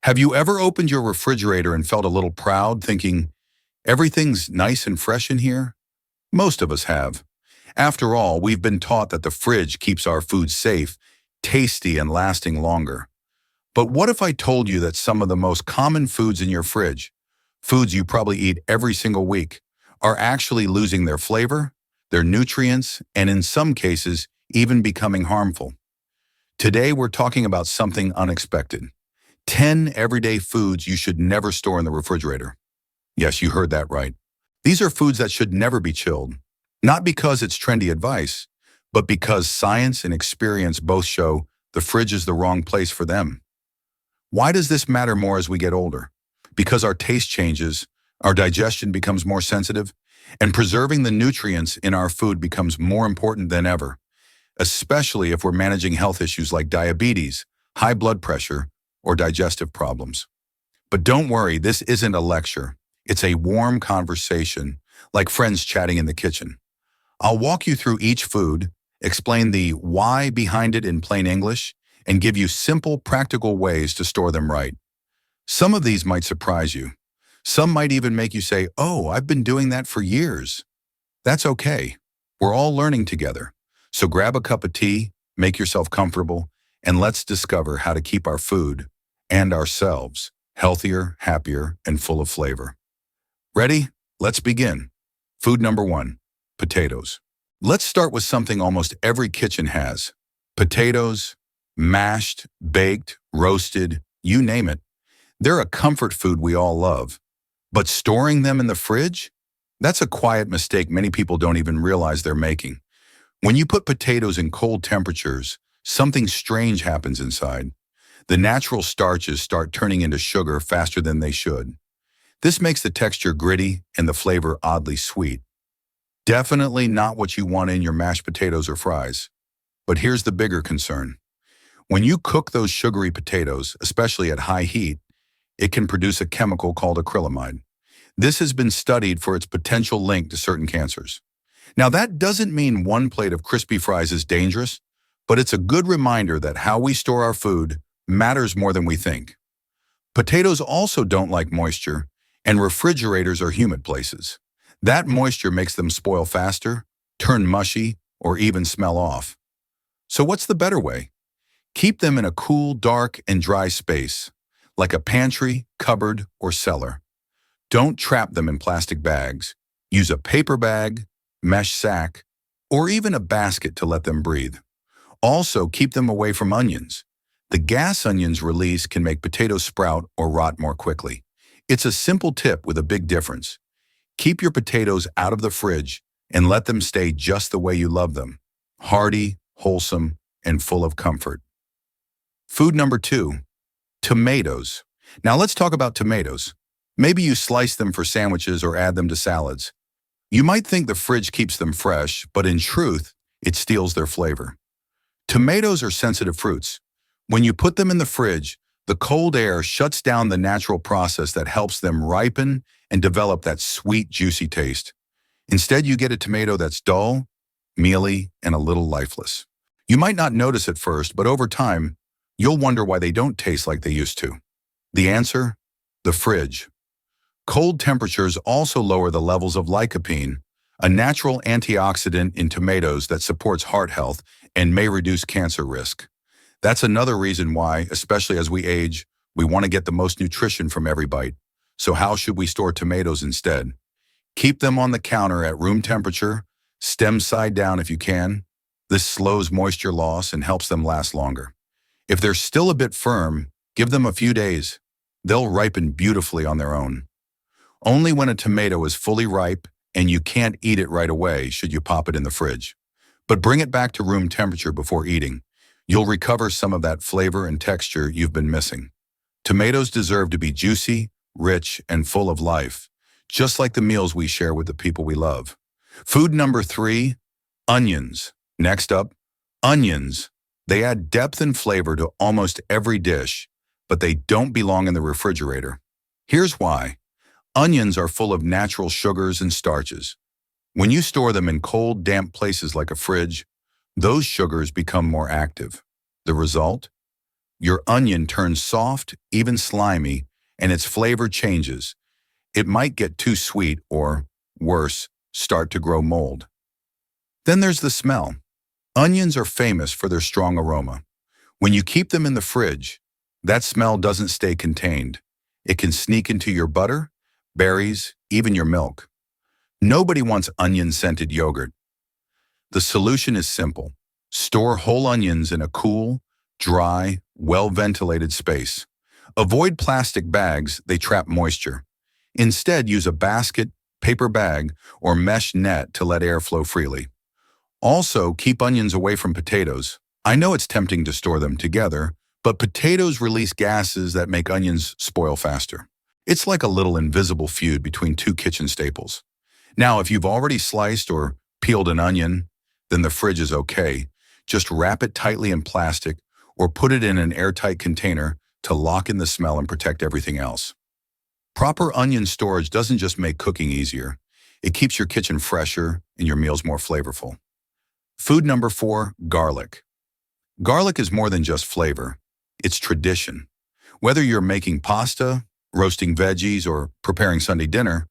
Have you ever opened your refrigerator and felt a little proud, thinking, everything's nice and fresh in here? Most of us have. After all, we've been taught that the fridge keeps our food safe, tasty, and lasting longer. But what if I told you that some of the most common foods in your fridge, foods you probably eat every single week, are actually losing their flavor, their nutrients, and in some cases, even becoming harmful? Today, we're talking about something unexpected. 10 everyday foods you should never store in the refrigerator. Yes, you heard that right. These are foods that should never be chilled. Not because it's trendy advice, but because science and experience both show the fridge is the wrong place for them. Why does this matter more as we get older? Because our taste changes, our digestion becomes more sensitive, and preserving the nutrients in our food becomes more important than ever, especially if we're managing health issues like diabetes, high blood pressure, or digestive problems. But don't worry, this isn't a lecture. It's a warm conversation, like friends chatting in the kitchen. I'll walk you through each food, explain the why behind it in plain English, and give you simple, practical ways to store them right. Some of these might surprise you. Some might even make you say, "Oh, I've been doing that for years." That's okay. We're all learning together. So grab a cup of tea, make yourself comfortable, and let's discover how to keep our food and ourselves healthier, happier, and full of flavor. Ready? Let's begin. Food number 1, potatoes. Let's start with something almost every kitchen has. Potatoes, mashed, baked, roasted, you name it. They're a comfort food we all love. But storing them in the fridge? That's a quiet mistake many people don't even realize they're making. When you put potatoes in cold temperatures, something strange happens inside. The natural starches start turning into sugar faster than they should. This makes the texture gritty and the flavor oddly sweet. Definitely not what you want in your mashed potatoes or fries. But here's the bigger concern. When you cook those sugary potatoes, especially at high heat, it can produce a chemical called acrylamide. This has been studied for its potential link to certain cancers. Now, that doesn't mean one plate of crispy fries is dangerous, but it's a good reminder that how we store our food matters more than we think. Potatoes also don't like moisture, and refrigerators are humid places. That moisture makes them spoil faster, turn mushy, or even smell off. So what's the better way? Keep them in a cool, dark, and dry space, like a pantry, cupboard, or cellar. Don't trap them in plastic bags. Use a paper bag, mesh sack, or even a basket to let them breathe. Also, keep them away from onions. The gas onions release can make potatoes sprout or rot more quickly. It's a simple tip with a big difference. Keep your potatoes out of the fridge and let them stay just the way you love them. Hearty, wholesome, and full of comfort. Food number 2, tomatoes. Now let's talk about tomatoes. Maybe you slice them for sandwiches or add them to salads. You might think the fridge keeps them fresh, but in truth, it steals their flavor. Tomatoes are sensitive fruits. When you put them in the fridge, the cold air shuts down the natural process that helps them ripen and develop that sweet, juicy taste. Instead, you get a tomato that's dull, mealy, and a little lifeless. You might not notice at first, but over time, you'll wonder why they don't taste like they used to. The answer? The fridge. Cold temperatures also lower the levels of lycopene, a natural antioxidant in tomatoes that supports heart health and may reduce cancer risk. That's another reason why, especially as we age, we want to get the most nutrition from every bite. So how should we store tomatoes instead? Keep them on the counter at room temperature, stem side down if you can. This slows moisture loss and helps them last longer. If they're still a bit firm, give them a few days. They'll ripen beautifully on their own. Only when a tomato is fully ripe and you can't eat it right away should you pop it in the fridge. But bring it back to room temperature before eating. You'll recover some of that flavor and texture you've been missing. Tomatoes deserve to be juicy, rich, and full of life, just like the meals we share with the people we love. Food number 3, onions. Next up, onions. They add depth and flavor to almost every dish, but they don't belong in the refrigerator. Here's why. Onions are full of natural sugars and starches. When you store them in cold, damp places like a fridge, those sugars become more active. The result? Your onion turns soft, even slimy, and its flavor changes. It might get too sweet or, worse, start to grow mold. Then there's the smell. Onions are famous for their strong aroma. When you keep them in the fridge, that smell doesn't stay contained. It can sneak into your butter, berries, even your milk. Nobody wants onion-scented yogurt. The solution is simple. Store whole onions in a cool, dry, well-ventilated space. Avoid plastic bags, they trap moisture. Instead, use a basket, paper bag, or mesh net to let air flow freely. Also, keep onions away from potatoes. I know it's tempting to store them together, but potatoes release gases that make onions spoil faster. It's like a little invisible feud between two kitchen staples. Now, if you've already sliced or peeled an onion, then the fridge is okay. Just wrap it tightly in plastic or put it in an airtight container to lock in the smell and protect everything else. Proper onion storage doesn't just make cooking easier. It keeps your kitchen fresher and your meals more flavorful. Food number 4, garlic. Garlic is more than just flavor. It's tradition. Whether you're making pasta, roasting veggies, or preparing Sunday dinner,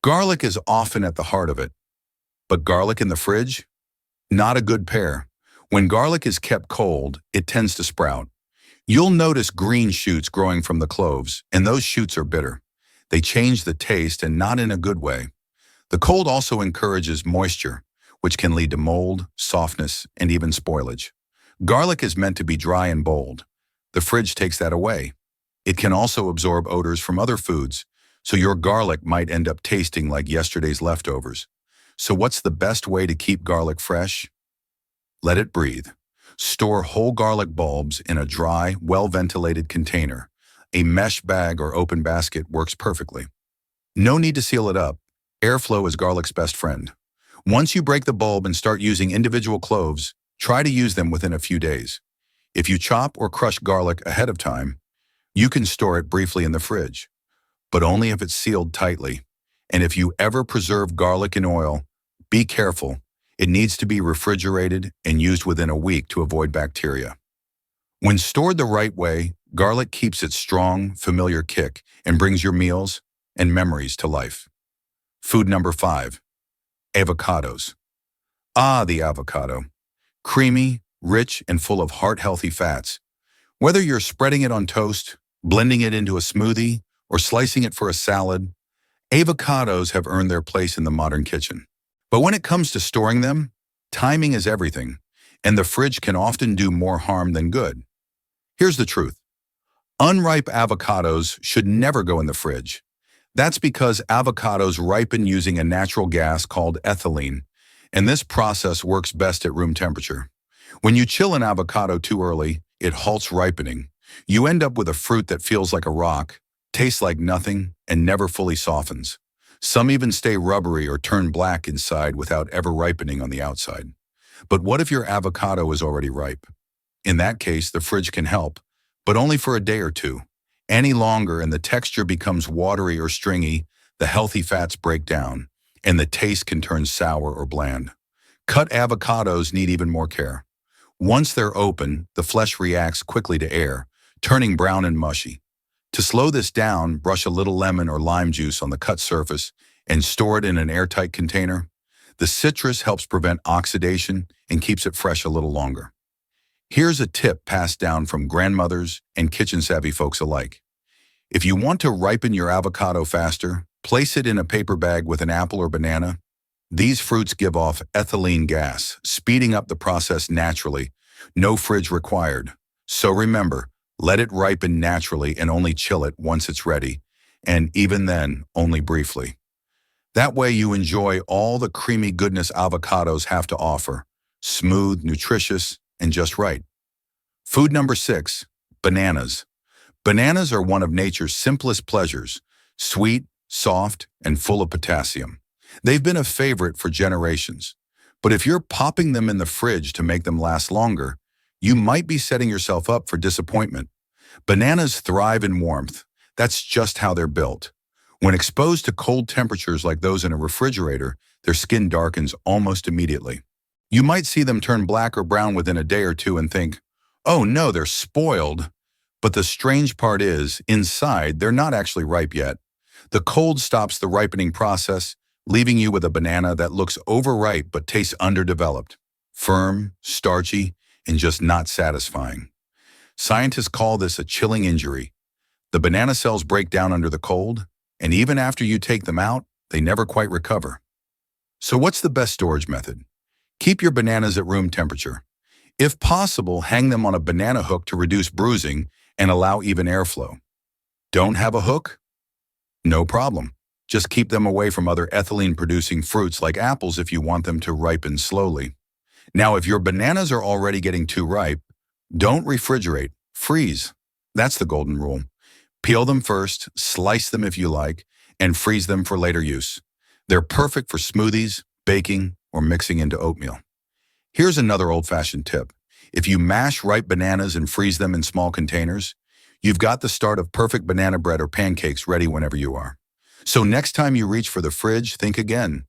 garlic is often at the heart of it. But garlic in the fridge? Not a good pair. When garlic is kept cold, it tends to sprout. You'll notice green shoots growing from the cloves, and those shoots are bitter. They change the taste, and not in a good way. The cold also encourages moisture, which can lead to mold, softness, and even spoilage. Garlic is meant to be dry and bold. The fridge takes that away. It can also absorb odors from other foods, so your garlic might end up tasting like yesterday's leftovers. So what's the best way to keep garlic fresh? Let it breathe. Store whole garlic bulbs in a dry, well-ventilated container. A mesh bag or open basket works perfectly. No need to seal it up. Airflow is garlic's best friend. Once you break the bulb and start using individual cloves, try to use them within a few days. If you chop or crush garlic ahead of time, you can store it briefly in the fridge, but only if it's sealed tightly. And if you ever preserve garlic in oil, be careful. It needs to be refrigerated and used within a week to avoid bacteria. When stored the right way, garlic keeps its strong, familiar kick and brings your meals and memories to life. Food number 5, avocados. Ah, the avocado. Creamy, rich, and full of heart-healthy fats. Whether you're spreading it on toast, blending it into a smoothie, or slicing it for a salad, avocados have earned their place in the modern kitchen. But when it comes to storing them, timing is everything, and the fridge can often do more harm than good. Here's the truth. Unripe avocados should never go in the fridge. That's because avocados ripen using a natural gas called ethylene, and this process works best at room temperature. When you chill an avocado too early, it halts ripening. You end up with a fruit that feels like a rock, tastes like nothing, and never fully softens. Some even stay rubbery or turn black inside without ever ripening on the outside. But what if your avocado is already ripe? In that case, the fridge can help, but only for a day or two. Any longer and the texture becomes watery or stringy, the healthy fats break down, and the taste can turn sour or bland. Cut avocados need even more care. Once they're open, the flesh reacts quickly to air, turning brown and mushy. To slow this down, brush a little lemon or lime juice on the cut surface and store it in an airtight container. The citrus helps prevent oxidation and keeps it fresh a little longer. Here's a tip passed down from grandmothers and kitchen-savvy folks alike. If you want to ripen your avocado faster, place it in a paper bag with an apple or banana. These fruits give off ethylene gas, speeding up the process naturally. No fridge required. So remember, let it ripen naturally and only chill it once it's ready, and even then, only briefly. That way you enjoy all the creamy goodness avocados have to offer. Smooth, nutritious, and just right. Food number 6, bananas. Bananas are one of nature's simplest pleasures, sweet, soft, and full of potassium. They've been a favorite for generations. But if you're popping them in the fridge to make them last longer, you might be setting yourself up for disappointment. Bananas thrive in warmth. That's just how they're built. When exposed to cold temperatures like those in a refrigerator, their skin darkens almost immediately. You might see them turn black or brown within a day or two and think, oh no, they're spoiled. But the strange part is, inside, they're not actually ripe yet. The cold stops the ripening process, leaving you with a banana that looks overripe but tastes underdeveloped. Firm, starchy, and just not satisfying. Scientists call this a chilling injury. The banana cells break down under the cold, and even after you take them out, they never quite recover. So what's the best storage method? Keep your bananas at room temperature. If possible, hang them on a banana hook to reduce bruising and allow even airflow. Don't have a hook? No problem. Just keep them away from other ethylene-producing fruits like apples if you want them to ripen slowly. Now, if your bananas are already getting too ripe, don't refrigerate, freeze. That's the golden rule. Peel them first, slice them if you like, and freeze them for later use. They're perfect for smoothies, baking, or mixing into oatmeal. Here's another old-fashioned tip. If you mash ripe bananas and freeze them in small containers, you've got the start of perfect banana bread or pancakes ready whenever you are. So next time you reach for the fridge, think again.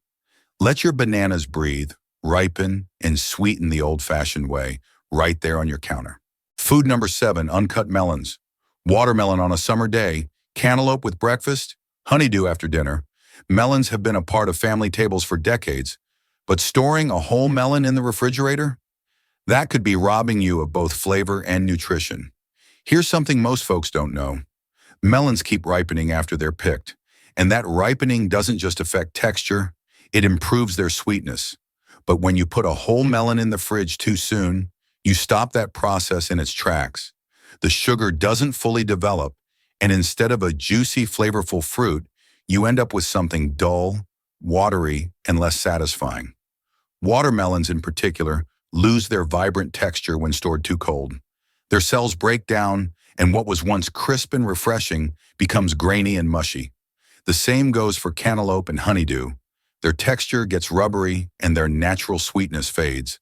Let your bananas breathe, ripen, and sweeten the old-fashioned way, right there on your counter. Food number 7, uncut melons. Watermelon on a summer day, cantaloupe with breakfast, honeydew after dinner. Melons have been a part of family tables for decades, but storing a whole melon in the refrigerator? That could be robbing you of both flavor and nutrition. Here's something most folks don't know. Melons keep ripening after they're picked, and that ripening doesn't just affect texture, it improves their sweetness. But when you put a whole melon in the fridge too soon, you stop that process in its tracks. The sugar doesn't fully develop, and instead of a juicy, flavorful fruit, you end up with something dull, watery, and less satisfying. Watermelons in particular lose their vibrant texture when stored too cold. Their cells break down, and what was once crisp and refreshing becomes grainy and mushy. The same goes for cantaloupe and honeydew. Their texture gets rubbery, and their natural sweetness fades.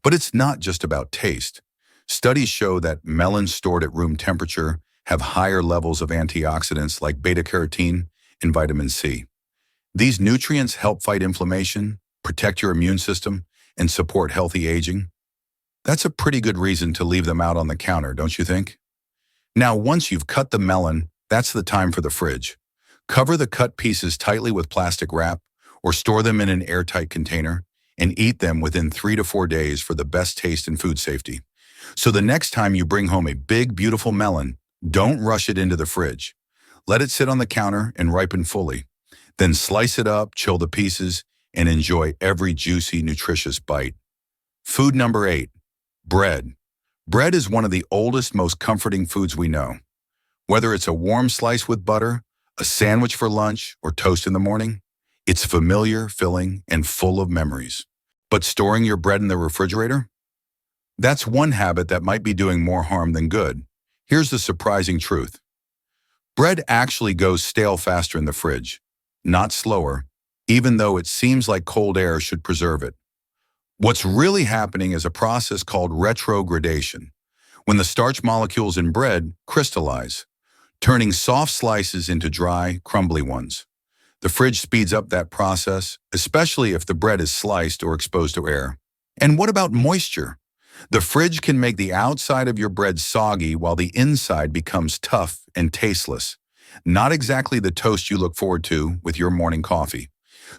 But it's not just about taste. Studies show that melons stored at room temperature have higher levels of antioxidants like beta-carotene and vitamin C. These nutrients help fight inflammation, protect your immune system, and support healthy aging. That's a pretty good reason to leave them out on the counter, don't you think? Now, once you've cut the melon, that's the time for the fridge. Cover the cut pieces tightly with plastic wrap or store them in an airtight container and eat them within 3 to 4 days for the best taste and food safety. So the next time you bring home a big, beautiful melon, don't rush it into the fridge. Let it sit on the counter and ripen fully. Then slice it up, chill the pieces, and enjoy every juicy, nutritious bite. Food number 8, bread. Bread is one of the oldest, most comforting foods we know. Whether it's a warm slice with butter, a sandwich for lunch, or toast in the morning, it's familiar, filling, and full of memories. But storing your bread in the refrigerator? That's one habit that might be doing more harm than good. Here's the surprising truth. Bread actually goes stale faster in the fridge, not slower, even though it seems like cold air should preserve it. What's really happening is a process called retrogradation, when the starch molecules in bread crystallize, turning soft slices into dry, crumbly ones. The fridge speeds up that process, especially if the bread is sliced or exposed to air. And what about moisture? The fridge can make the outside of your bread soggy while the inside becomes tough and tasteless. Not exactly the toast you look forward to with your morning coffee.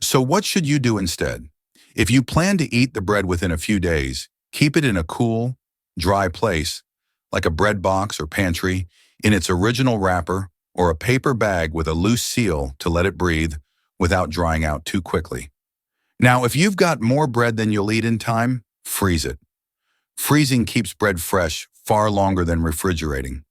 So what should you do instead? If you plan to eat the bread within a few days, keep it in a cool, dry place, like a bread box or pantry, in its original wrapper, or a paper bag with a loose seal to let it breathe without drying out too quickly. Now, if you've got more bread than you'll eat in time, freeze it. Freezing keeps bread fresh far longer than refrigerating.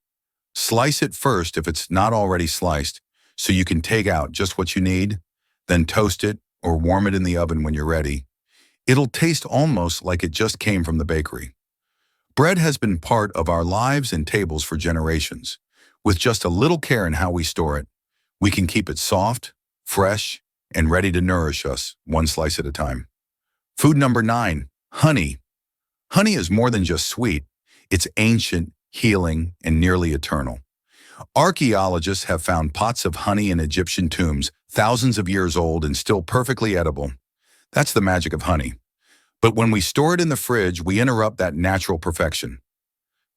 Slice it first if it's not already sliced, so you can take out just what you need, then toast it or warm it in the oven when you're ready. It'll taste almost like it just came from the bakery. Bread has been part of our lives and tables for generations. With just a little care in how we store it, we can keep it soft, fresh, and ready to nourish us, one slice at a time. Food number 9, honey. Honey is more than just sweet. It's ancient, healing, and nearly eternal. Archaeologists have found pots of honey in Egyptian tombs, thousands of years old and still perfectly edible. That's the magic of honey. But when we store it in the fridge, we interrupt that natural perfection.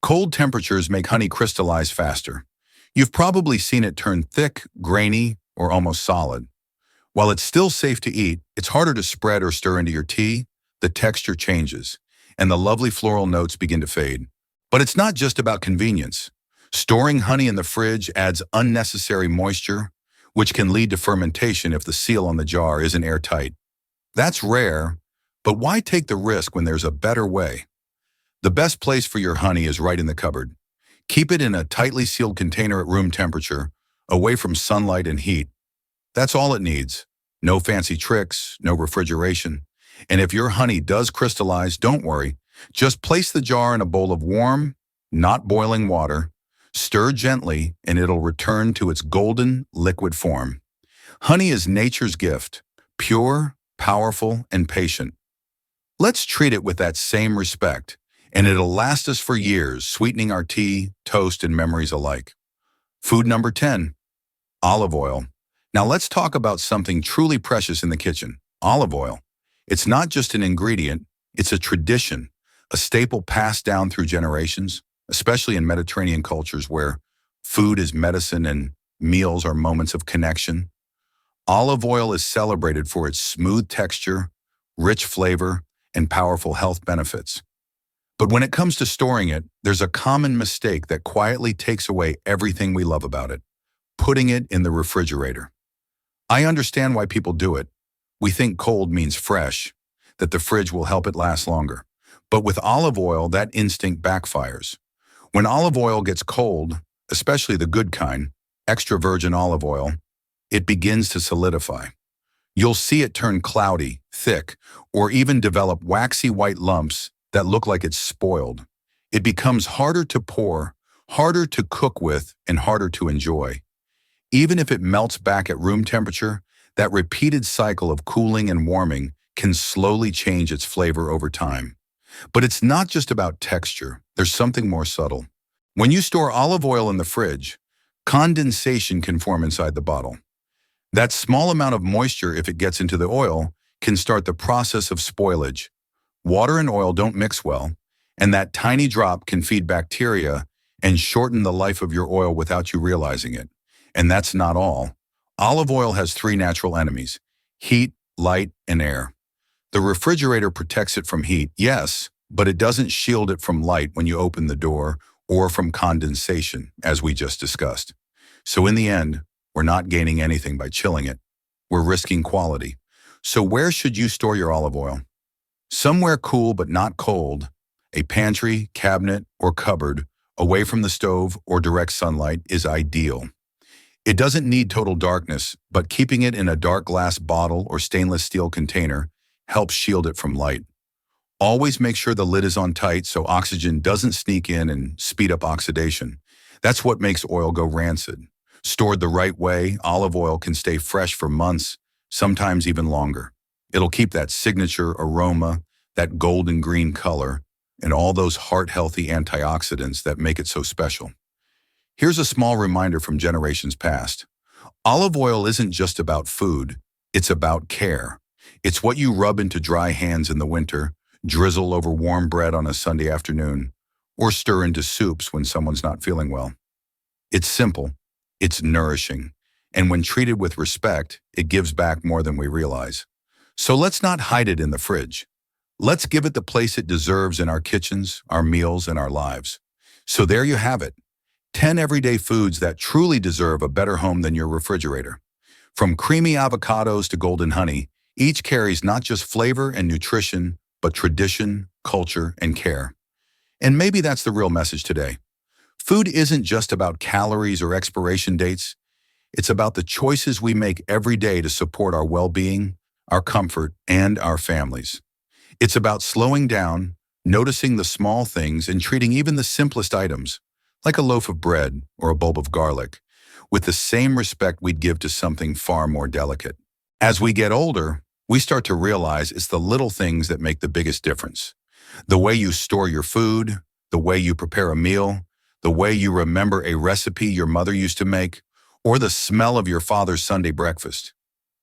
Cold temperatures make honey crystallize faster. You've probably seen it turn thick, grainy, or almost solid. While it's still safe to eat, it's harder to spread or stir into your tea. The texture changes, and the lovely floral notes begin to fade. But it's not just about convenience. Storing honey in the fridge adds unnecessary moisture, which can lead to fermentation if the seal on the jar isn't airtight. That's rare, but why take the risk when there's a better way? The best place for your honey is right in the cupboard. Keep it in a tightly sealed container at room temperature, away from sunlight and heat. That's all it needs. No fancy tricks, no refrigeration. And if your honey does crystallize, don't worry. Just place the jar in a bowl of warm, not boiling water. Stir gently, and it'll return to its golden, liquid form. Honey is nature's gift, pure, powerful, and patient. Let's treat it with that same respect, and it'll last us for years, sweetening our tea, toast, and memories alike. Food number 10, olive oil. Now let's talk about something truly precious in the kitchen, olive oil. It's not just an ingredient, it's a tradition, a staple passed down through generations, especially in Mediterranean cultures where food is medicine and meals are moments of connection. Olive oil is celebrated for its smooth texture, rich flavor, and powerful health benefits. But when it comes to storing it, there's a common mistake that quietly takes away everything we love about it: putting it in the refrigerator. I understand why people do it. We think cold means fresh, that the fridge will help it last longer. But with olive oil, that instinct backfires. When olive oil gets cold, especially the good kind, extra virgin olive oil, it begins to solidify. You'll see it turn cloudy, thick, or even develop waxy white lumps that look like it's spoiled. It becomes harder to pour, harder to cook with, and harder to enjoy. Even if it melts back at room temperature, that repeated cycle of cooling and warming can slowly change its flavor over time. But it's not just about texture. There's something more subtle. When you store olive oil in the fridge, condensation can form inside the bottle. That small amount of moisture, if it gets into the oil, can start the process of spoilage. Water and oil don't mix well, and that tiny drop can feed bacteria and shorten the life of your oil without you realizing it. And that's not all. Olive oil has 3 natural enemies: heat, light, and air. The refrigerator protects it from heat, yes, but it doesn't shield it from light when you open the door or from condensation, as we just discussed. So in the end, we're not gaining anything by chilling it. We're risking quality. So where should you store your olive oil? Somewhere cool but not cold, a pantry, cabinet, or cupboard, away from the stove or direct sunlight is ideal. It doesn't need total darkness, but keeping it in a dark glass bottle or stainless steel container helps shield it from light. Always make sure the lid is on tight so oxygen doesn't sneak in and speed up oxidation. That's what makes oil go rancid. Stored the right way, olive oil can stay fresh for months, sometimes even longer. It'll keep that signature aroma, that golden green color, and all those heart-healthy antioxidants that make it so special. Here's a small reminder from generations past. Olive oil isn't just about food, it's about care. It's what you rub into dry hands in the winter, drizzle over warm bread on a Sunday afternoon, or stir into soups when someone's not feeling well. It's simple, it's nourishing, and when treated with respect, it gives back more than we realize. So let's not hide it in the fridge. Let's give it the place it deserves in our kitchens, our meals, and our lives. So there you have it. 10 everyday foods that truly deserve a better home than your refrigerator. From creamy avocados to golden honey, each carries not just flavor and nutrition, but tradition, culture, and care. And maybe that's the real message today. Food isn't just about calories or expiration dates. It's about the choices we make every day to support our well-being, our comfort, and our families. It's about slowing down, noticing the small things, and treating even the simplest items, like a loaf of bread or a bulb of garlic, with the same respect we'd give to something far more delicate. As we get older, we start to realize it's the little things that make the biggest difference. The way you store your food, the way you prepare a meal, the way you remember a recipe your mother used to make, or the smell of your father's Sunday breakfast.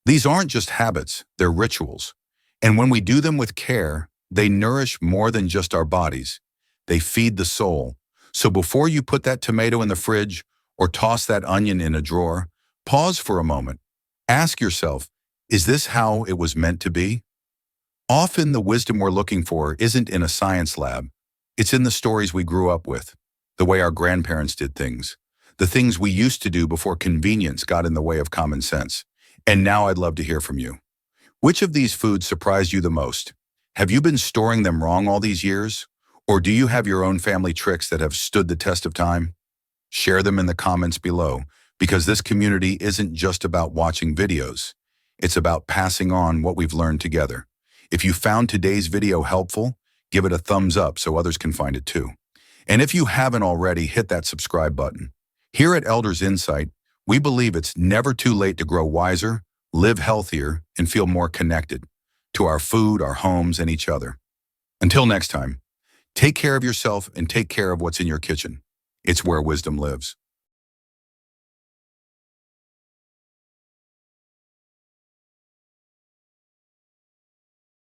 These aren't just habits, they're rituals. And when we do them with care, they nourish more than just our bodies. They feed the soul, So before you put that tomato in the fridge or toss that onion in a drawer, pause for a moment. Ask yourself, is this how it was meant to be? Often the wisdom we're looking for isn't in a science lab. It's in the stories we grew up with, the way our grandparents did things, the things we used to do before convenience got in the way of common sense. And now I'd love to hear from you. Which of these foods surprised you the most? Have you been storing them wrong all these years? Or do you have your own family tricks that have stood the test of time? Share them in the comments below, because this community isn't just about watching videos. It's about passing on what we've learned together. If you found today's video helpful, give it a thumbs up so others can find it too. And if you haven't already, hit that subscribe button. Here at Elders Insight, we believe it's never too late to grow wiser, live healthier, and feel more connected to our food, our homes, and each other. Until next time, take care of yourself and take care of what's in your kitchen. It's where wisdom lives.